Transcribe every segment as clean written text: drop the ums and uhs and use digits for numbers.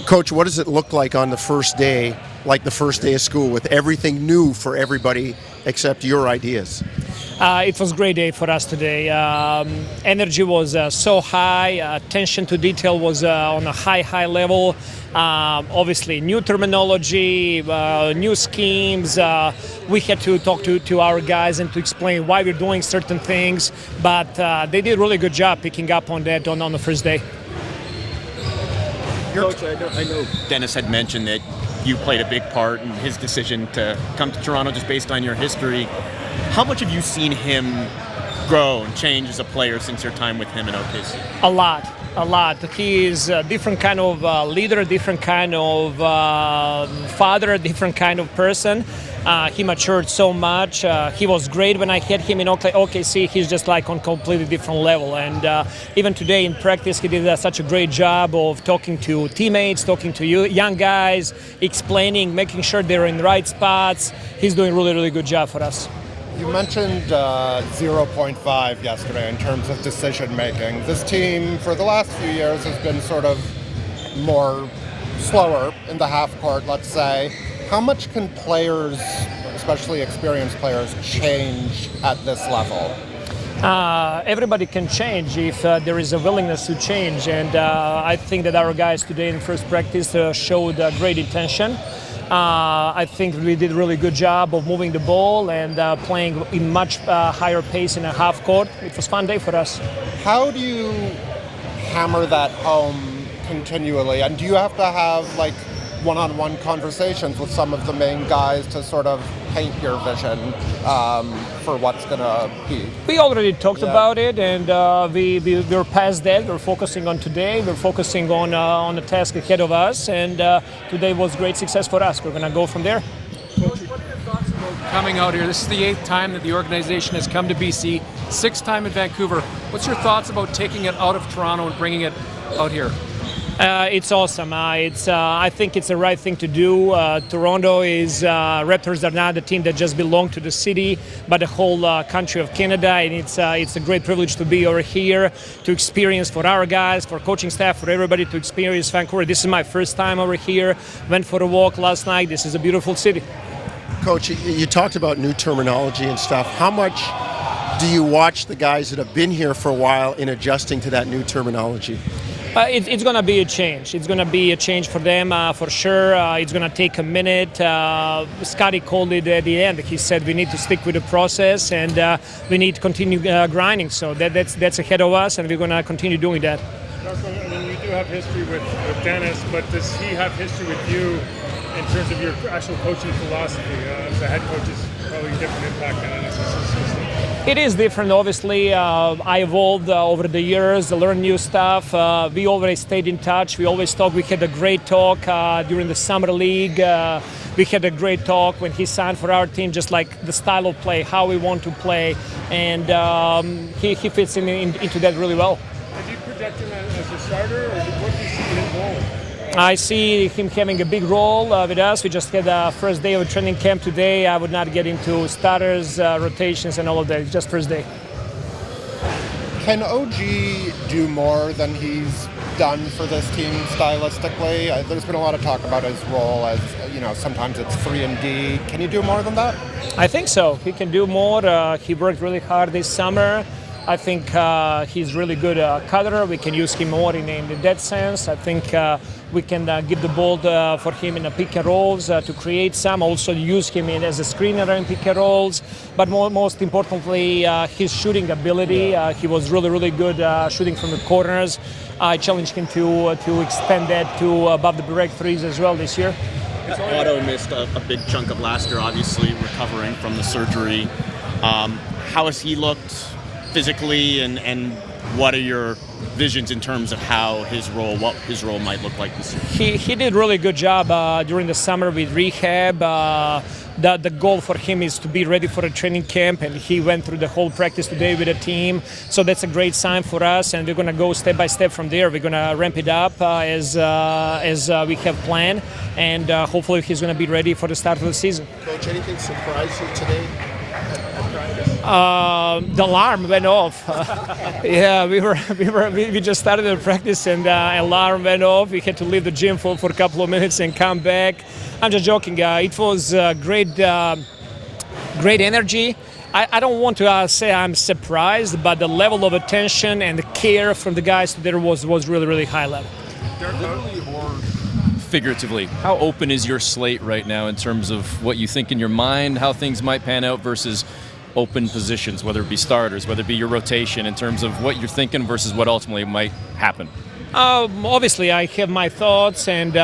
Coach, what does it look like on the first day, like the first day of school, with everything new for everybody except your ideas? It was a great day for us today. Energy was so high. Attention to detail was on a high level. Obviously, new terminology, new schemes. We had to talk to our guys and to explain why we're doing certain things. But they did a really good job picking up on that on the first day. Coach, I know Dennis had mentioned that you played a big part in his decision to come to Toronto just based on your history. How much have you seen him grow and change as a player since your time with him in OKC? A lot. He is a different kind of leader, different kind of father, different kind of person. He matured so much. He was great when I had him in OKC. He's just like on completely different level. And even today in practice, he did such a great job of talking to teammates, talking to young guys, explaining, making sure they're in the right spots. He's doing a really good job for us. You mentioned 0.5 yesterday in terms of decision making. This team for the last few years has been sort of more slower in the half court, let's say. How much can players, especially experienced players, change at this level? Everybody can change if there is a willingness to change. And I think that our guys today in first practice showed great intention. I think we did a really good job of moving the ball and playing in much higher pace in a half court. It was a fun day for us. How do you hammer that home continually? And do you have to have like one-on-one conversations with some of the main guys to sort of paint your vision for what's going to be? We already talked about it, and we're past that. We're focusing on today. We're focusing on the task ahead of us, and today was great success for us. We're going to go from there. Coach, what are your thoughts about coming out here? This is the 8th time that the organization has come to BC, 6th time in Vancouver. What's your thoughts about taking it out of Toronto and bringing it out here? It's awesome. I think it's the right thing to do. Toronto is Raptors are not a team that just belong to the city, but the whole country of Canada. And it's a great privilege to be over here, to experience for our guys, for coaching staff, for everybody to experience Vancouver. This is my first time over here. Went for a walk last night. This is a beautiful city. Coach, you talked about new terminology and stuff. How much do you watch the guys that have been here for a while in adjusting to that new terminology? It's going to be a change. It's going to be a change for them, for sure. It's going to take a minute. Scotty called it at the end. He said we need to stick with the process and we need to continue grinding. So that's ahead of us, and we're going to continue doing that. Darko, I mean, you do have history with Dennis, but does he have history with you in terms of your actual coaching philosophy? As a head coach, is probably a different impact than an assistant. It is different, obviously. I evolved over the years, learned new stuff. We always stayed in touch. We always talked. We had a great talk during the summer league. We had a great talk when he signed for our team, just like the style of play, how we want to play, and he fits into that really well. Did you project him as a starter, or what do you see his role? I see him having a big role with us. We just had the first day of training camp today. I would not get into starters, rotations, and all of that. It's just first day. Can OG do more than he's done for this team stylistically? There's been a lot of talk about his role as, sometimes it's 3-and-D. Can you do more than that? I think so. He can do more. He worked really hard this summer. I think he's really good cutter. We can use him more in that sense. I think we can give the ball for him in the pick and rolls to create some. Also use him as a screener in pick and rolls. But most importantly, his shooting ability. He was really good shooting from the corners. I challenged him to extend that to above the break threes as well this year. Otto missed a big chunk of last year, obviously recovering from the surgery. How has he looked physically, and what are your visions in terms of what his role might look like this year? He did a really good job during the summer with rehab. The goal for him is to be ready for a training camp, and he went through the whole practice today with the team. So that's a great sign for us, and we're going to go step by step from there. We're going to ramp it up as we have planned, and hopefully he's going to be ready for the start of the season. Coach, anything surprise you today at practice? The alarm went off. Yeah, we just started the practice and alarm went off. We had to leave the gym for a couple of minutes and come back. I'm just joking. It was great energy. I don't want to say I'm surprised, but the level of attention and the care from the guys there was really, really high level. Literally or figuratively, how open is your slate right now in terms of what you think in your mind, how things might pan out versus open positions, whether it be starters, whether it be your rotation, in terms of what you're thinking versus what ultimately might happen? Obviously, I have my thoughts, and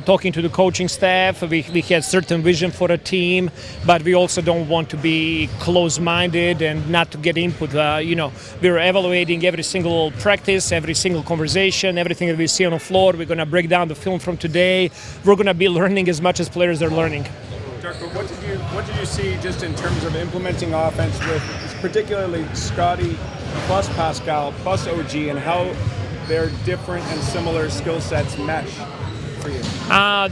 talking to the coaching staff, we had certain vision for a team, but we also don't want to be close-minded and not to get input. We're evaluating every single practice, every single conversation, everything that we see on the floor. We're going to break down the film from today. We're going to be learning as much as players are learning. Darko, what did you see just in terms of implementing offense with particularly Scotty plus Pascal plus OG, and how their different and similar skill sets mesh for you?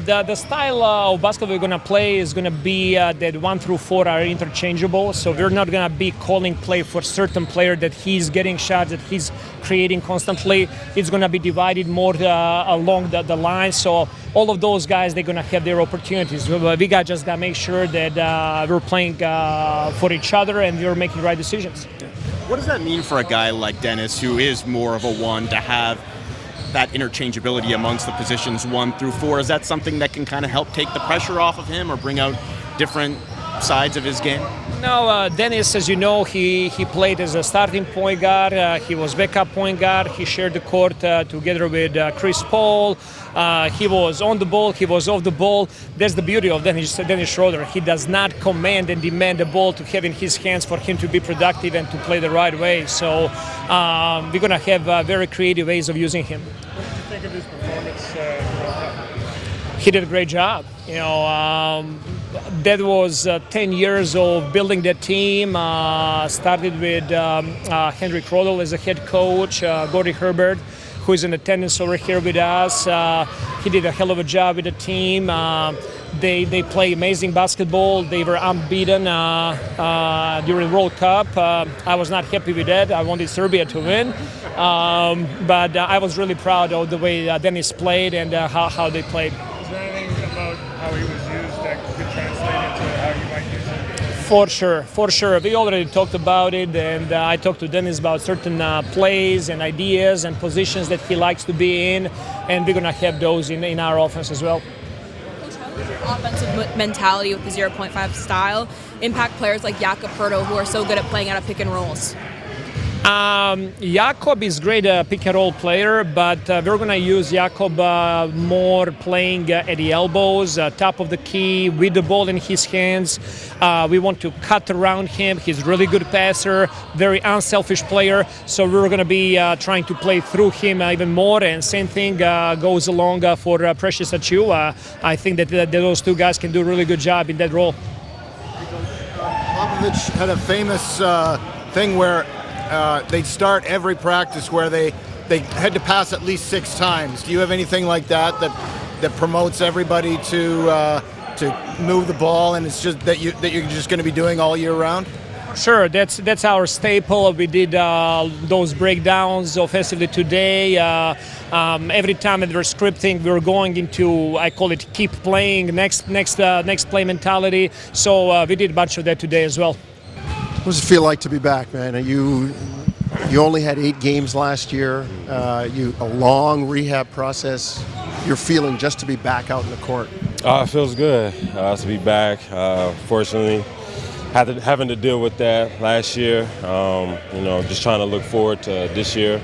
The style of basketball we're going to play is going to be that 1 through 4 are interchangeable, so we're not going to be calling play for certain player that he's getting shots, that he's creating constantly. It's going to be divided more along the line, so all of those guys, they're going to have their opportunities. We just got to make sure that we're playing for each other and we're making right decisions. What does that mean for a guy like Dennis, who is more of a 1, to have that interchangeability amongst the positions 1 through 4? Is that something that can kind of help take the pressure off of him or bring out different sides of his game? No, Dennis, as you know, he played as a starting point guard. He was backup point guard. He shared the court together with Chris Paul. He was on the ball. He was off the ball. That's the beauty of Dennis Schroder. He does not command and demand the ball to have in his hands for him to be productive and to play the right way. So we're going to have very creative ways of using him. What did you think of his performance? He did a great job. That was 10 years of building that team. Started with Henrik Rodel as a head coach, Gordy Herbert, who is in attendance over here with us. He did a hell of a job with the team. They play amazing basketball. They were unbeaten during World Cup. I was not happy with that. I wanted Serbia to win. But I was really proud of the way Dennis played and how they played. Is there anything about how he was used that could translate into how you might use him? For sure. We already talked about it, and I talked to Dennis about certain plays and ideas and positions that he likes to be in, and we're going to have those in our offense as well. Coach, how does your offensive mentality with the 0.5 style impact players like Jakob Poeltl, who are so good at playing out of pick and rolls? Jakob is great pick and roll player, but we're going to use Jakob more playing at the elbows, top of the key, with the ball in his hands. We want to cut around him. He's a really good passer, very unselfish player, so we're going to be trying to play through him even more, and same thing goes along for Precious Achiuwa. I think that those two guys can do a really good job in that role. Popovich had a famous thing where they'd start every practice where they had to pass at least 6 times. Do you have anything like that promotes everybody to move the ball, and it's just that you're just going to be doing all year round? Sure, that's our staple. We did those breakdowns offensively today. Every time that we're scripting, we're going into, I call it, keep playing, next play mentality. So we did a bunch of that today as well. What does it feel like to be back, man? You only had 8 games last year. A long rehab process. You're feeling just to be back out in the court. It feels good to be back. Fortunately, having to deal with that last year. Just trying to look forward to this year,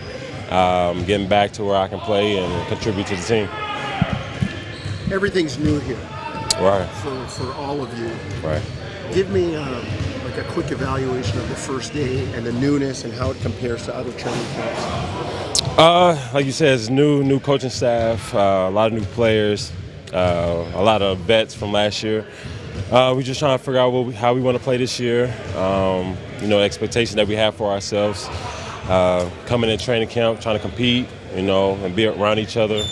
getting back to where I can play and contribute to the team. Everything's new here. Right. For all of you. Right. Give me a quick evaluation of the first day and the newness and how it compares to other training camps. Like you said, it's new coaching staff, a lot of new players, a lot of vets from last year. We're just trying to figure out how we want to play this year. Expectations that we have for ourselves. Coming in training camp, trying to compete, and be around each other.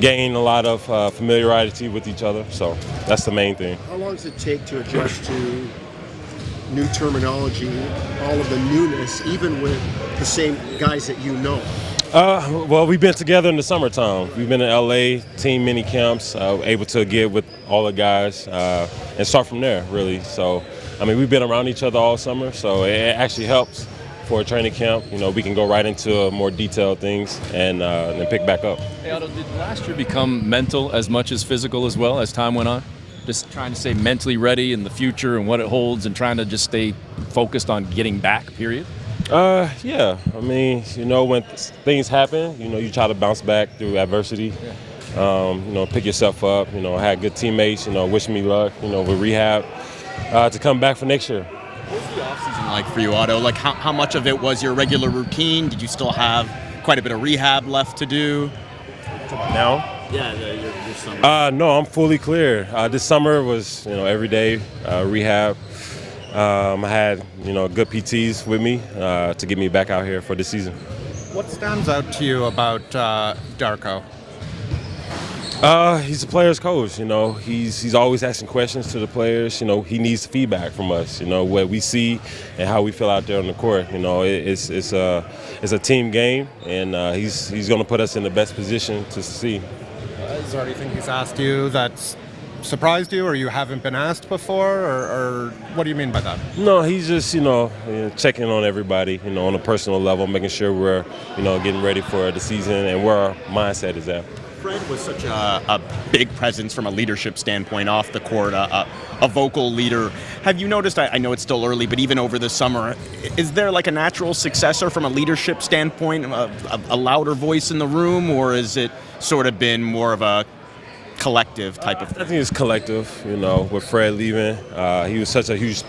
Gain a lot of familiarity with each other. So that's the main thing. How long does it take to adjust to new terminology, all of the newness, even with the same guys that you know? Well, we've been together in the summertime. We've been in LA, team mini camps, able to get with all the guys and start from there, really. So, I mean, we've been around each other all summer, so it actually helps for a training camp. You know, we can go right into more detailed things and then pick back up. Hey, Otto, did last year become mental as much as physical as well as time went on? Just trying to stay mentally ready in the future and what it holds and trying to just stay focused on getting back, period? Yeah. I mean, you know, when things happen, you know, you try to bounce back through adversity. You know, pick yourself up. You know, I had good teammates, you know, wish me luck, you know, with rehab to come back for next year. What was the offseason like for you, Otto? Like, how much of it was your regular routine? Did you still have quite a bit of rehab left to do? Now? Yeah, your summer. No, I'm fully clear. This summer was, you know, every day rehab. I had, you know, good PTs with me to get me back out here for this season. What stands out to you about Darko? He's a player's coach. You know, he's always asking questions to the players. You know, he needs feedback from us. You know, what we see and how we feel out there on the court. You know, it's a team game, and he's going to put us in the best position to see. Is there anything he's asked you that's surprised you or you haven't been asked before, or what do you mean by that? No, he's just, you know, checking on everybody, you know, on a personal level, making sure we're, you know, getting ready for the season and where our mindset is at. Fred was such a big presence from a leadership standpoint off the court, a vocal leader. Have you noticed, I know it's still early, but even over the summer, is there like a natural successor from a leadership standpoint, a louder voice in the room, or has it sort of been more of a collective type of thing? I think it's collective, you know, with Fred leaving. He was such a huge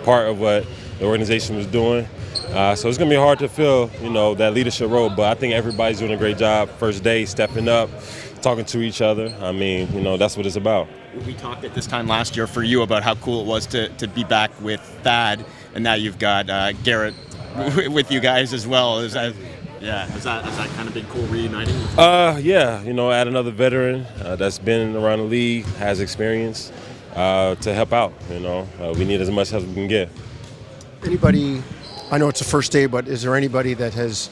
part of what the organization was doing. So it's going to be hard to fill, you know, that leadership role, but I think everybody's doing a great job. First day, stepping up, talking to each other. I mean, you know, that's what it's about. We talked at this time last year for you about how cool it was to be back with Thad, and now you've got Garrett with you guys as well. Has that kind of been cool reuniting? Yeah, you know, add another veteran that's been around the league, has experience to help out. You know, we need as much help as we can get. Anybody, I know it's the first day, but is there anybody that has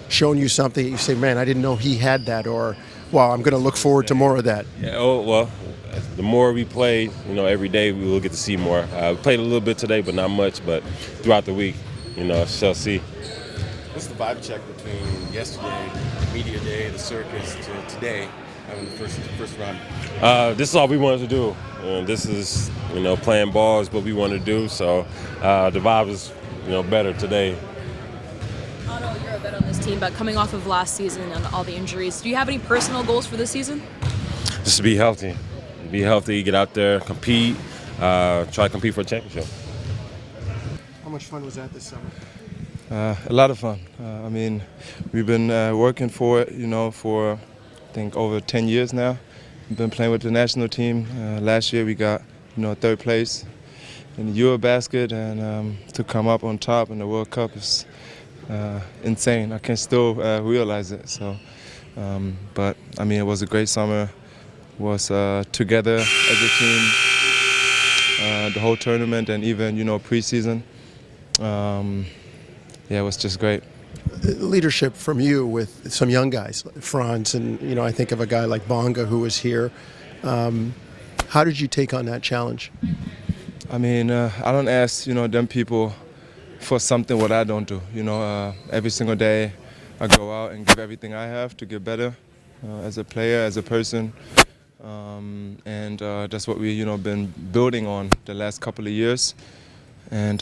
shown you something that you say, man, I didn't know he had that, or, wow, I'm going to look forward to more of that? Yeah, oh, well, the more we play, you know, every day we will get to see more. We played a little bit today, but not much, but throughout the week, you know, shall see. What's the vibe check between yesterday, media day, the circus, to today, having the first run? This is all we wanted to do. This is, you know, playing ball is what we want to do, so the vibe is, you know, better today. Otto, you're a vet on this team, but coming off of last season and all the injuries, do you have any personal goals for this season? Just to be healthy. Be healthy, get out there, compete, try to compete for a championship. How much fun was that this summer? A lot of fun. I mean, we've been working for it, you know, for I think over 10 years now. We've been playing with the national team. Last year we got, you know, third place in the Eurobasket, and to come up on top in the World Cup is insane. I can still realize it. So, but I mean, it was a great summer. Was together as a team, the whole tournament, and even, you know, preseason. Yeah, it was just great. Leadership from you with some young guys, Franz, and, you know, I think of a guy like Bonga who was here. How did you take on that challenge? I mean, I don't ask, you know, them people for something what I don't do. You know, every single day I go out and give everything I have to get better as a player, as a person. And that's what we, you know, been building on the last couple of years. And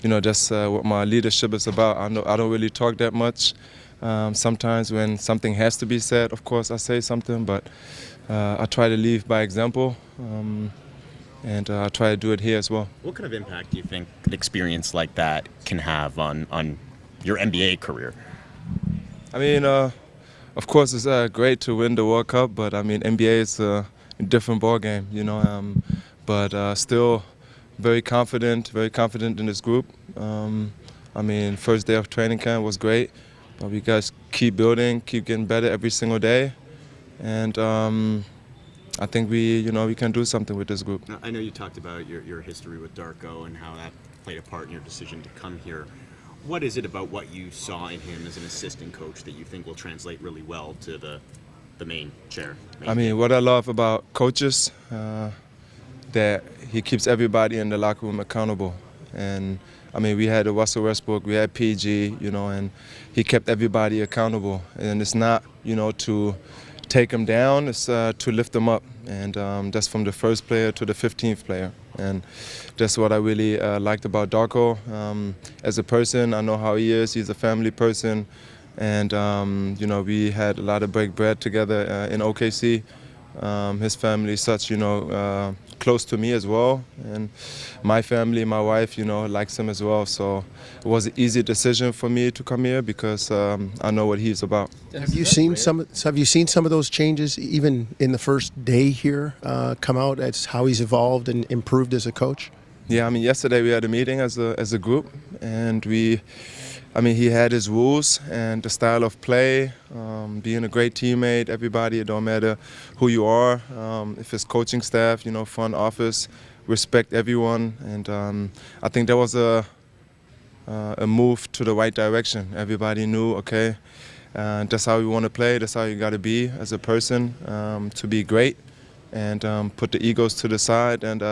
you know, that's what my leadership is about. I don't really talk that much. Sometimes when something has to be said, of course I say something, but I try to lead by example, and I try to do it here as well. What kind of impact do you think an experience like that can have on your NBA career? I mean, of course it's great to win the World Cup, but I mean, NBA is a different ball game, you know, but still very confident in this group. I mean, first day of training camp was great, but we guys keep building, keep getting better every single day. And I think we can do something with this group. Now, I know you talked about your history with Darko and how that played a part in your decision to come here. What is it about what you saw in him as an assistant coach that you think will translate really well to the main chair? I mean, what I love about coaches, that he keeps everybody in the locker room accountable. And I mean, we had Russell Westbrook, we had PG, and he kept everybody accountable. And it's not, to take them down, it's to lift them up. And that's from the first player to the 15th player. And that's what I really liked about Darko. As a person, I know how he is. He's a family person. And, we had a lot of break bread together in OKC. His family is such, close to me as well. And my family, my wife, likes him as well. So it was an easy decision for me to come here because I know what he's about. Have you seen some of those changes even in the first day here come out as how he's evolved and improved as a coach? Yeah, I mean, yesterday we had a meeting as a group, and he had his rules and the style of play, being a great teammate, everybody, it don't matter who you are, if it's coaching staff, front office, respect everyone. And I think that was a move to the right direction. Everybody knew, okay, that's how we want to play, that's how you got to be as a person, to be great, and put the egos to the side and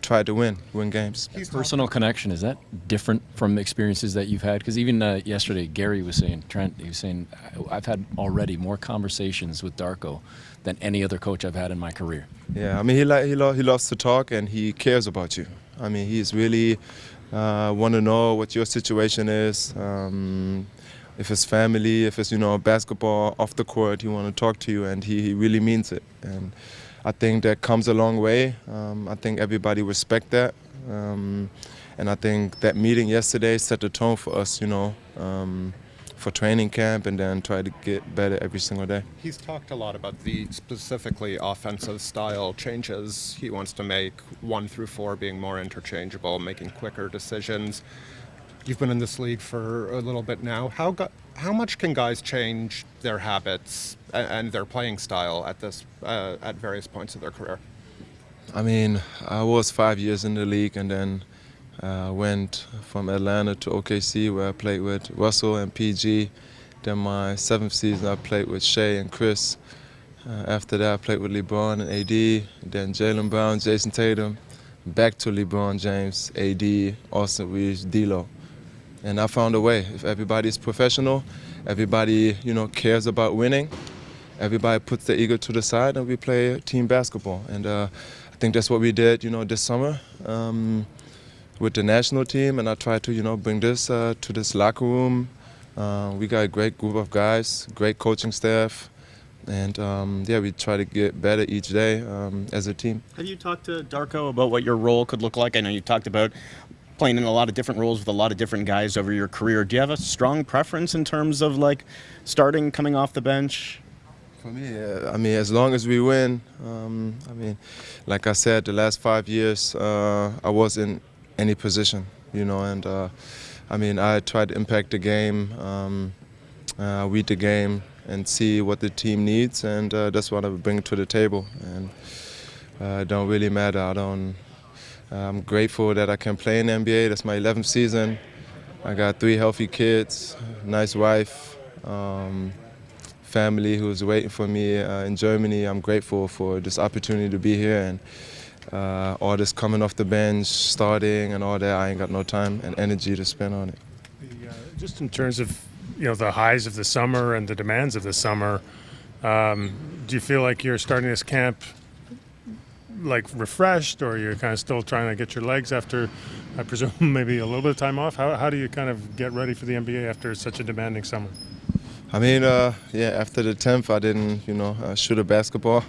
try to win games. Personal connection, is that different from experiences that you've had? Because even yesterday, Gary was saying, Trent, he was saying, I've had already more conversations with Darko than any other coach I've had in my career. Yeah, I mean, he loves to talk and he cares about you. I mean, he's really want to know what your situation is. If it's family, if it's, basketball off the court, he want to talk to you, and he really means it. And I think that comes a long way. I think everybody respect that. And I think that meeting yesterday set the tone for us, for training camp, and then try to get better every single day. He's talked a lot about the specifically offensive style changes he wants to make, 1 through 4 being more interchangeable, making quicker decisions. You've been in this league for a little bit now. How much can guys change their habits and their playing style at various points of their career? I mean, I was 5 years in the league, and then went from Atlanta to OKC, where I played with Russell and PG. Then my 7th season, I played with Shea and Chris. After that, I played with LeBron and AD. Then Jaylen Brown, Jason Tatum. Back to LeBron James, AD, Austin Reeves, D'Lo. And I found a way. If everybody's professional, everybody, cares about winning, everybody puts their ego to the side, and we play team basketball. And I think that's what we did, this summer with the national team. And I tried to, bring this to this locker room. We got a great group of guys, great coaching staff. And we try to get better each day as a team. Have you talked to Darko about what your role could look like? I know you talked about playing in a lot of different roles with a lot of different guys over your career. Do you have a strong preference in terms of starting, coming off the bench? For me, I mean, as long as we win, like I said, the last 5 years, I was in any position, and I try to impact the game, read the game, and see what the team needs, and that's what I bring to the table. And it don't really matter. I'm grateful that I can play in the NBA. That's my 11th season. I got 3 healthy kids, nice wife, family who's waiting for me in Germany. I'm grateful for this opportunity to be here, and all this coming off the bench, starting and all that. I ain't got no time and energy to spend on it. Just in terms of the highs of the summer and the demands of the summer, do you feel like you're starting this camp refreshed, or you're kind of still trying to get your legs after, I presume, maybe a little bit of time off? How do you kind of get ready for the NBA after such a demanding summer? I mean, after the 10th, I didn't, shoot a basketball.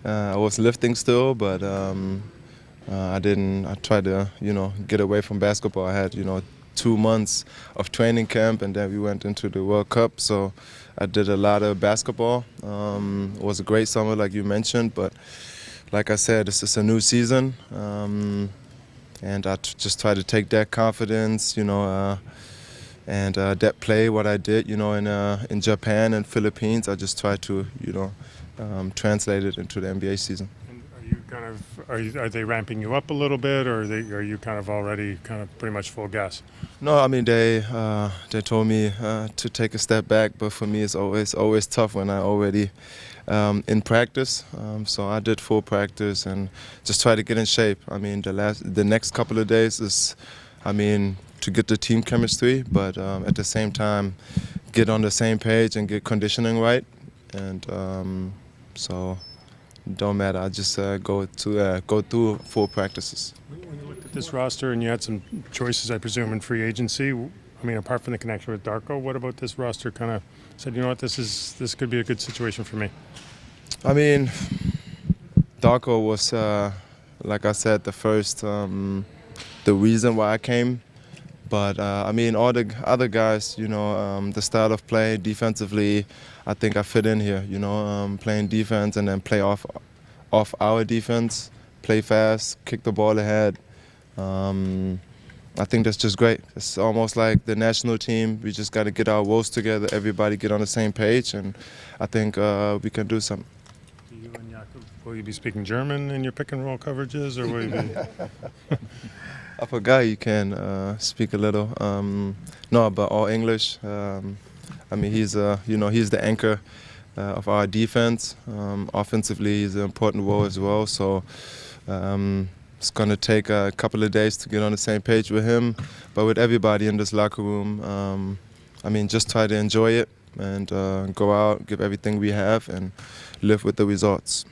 I was lifting still, but I tried to, get away from basketball. I had, 2 months of training camp, and then we went into the World Cup. So I did a lot of basketball. It was a great summer, like you mentioned, but like I said, this is a new season, and I just try to take that confidence, that play what I did, in Japan and Philippines, I just try to, translate it into the NBA season. Are they ramping you up a little bit, or are you kind of already kind of pretty much full gas? No, I mean they told me to take a step back, but for me it's always tough when I already in practice. So I did full practice and just try to get in shape. I mean the next couple of days is, to get the team chemistry, but at the same time get on the same page and get conditioning right, and so. Don't matter. I just go through full practices. When you looked at this roster and you had some choices, I presume, in free agency. I mean, apart from the connection with Darko, what about this roster? Kind of said, you know what, this could be a good situation for me. I mean, Darko was, like I said, the first, the reason why I came. But all the other guys, the style of play defensively, I think I fit in here. Playing defense and then play off our defense, play fast, kick the ball ahead. I think that's just great. It's almost like the national team. We just got to get our roles together. Everybody get on the same page, and I think we can do something. You and Jakob, will you be speaking German in your pick and roll coverages, or will you be? I forgot you can speak a little. No, but all English. He's he's the anchor of our defense. Offensively, he's an important role as well. So it's going to take a couple of days to get on the same page with him. But with everybody in this locker room, just try to enjoy it and go out, give everything we have, and live with the results.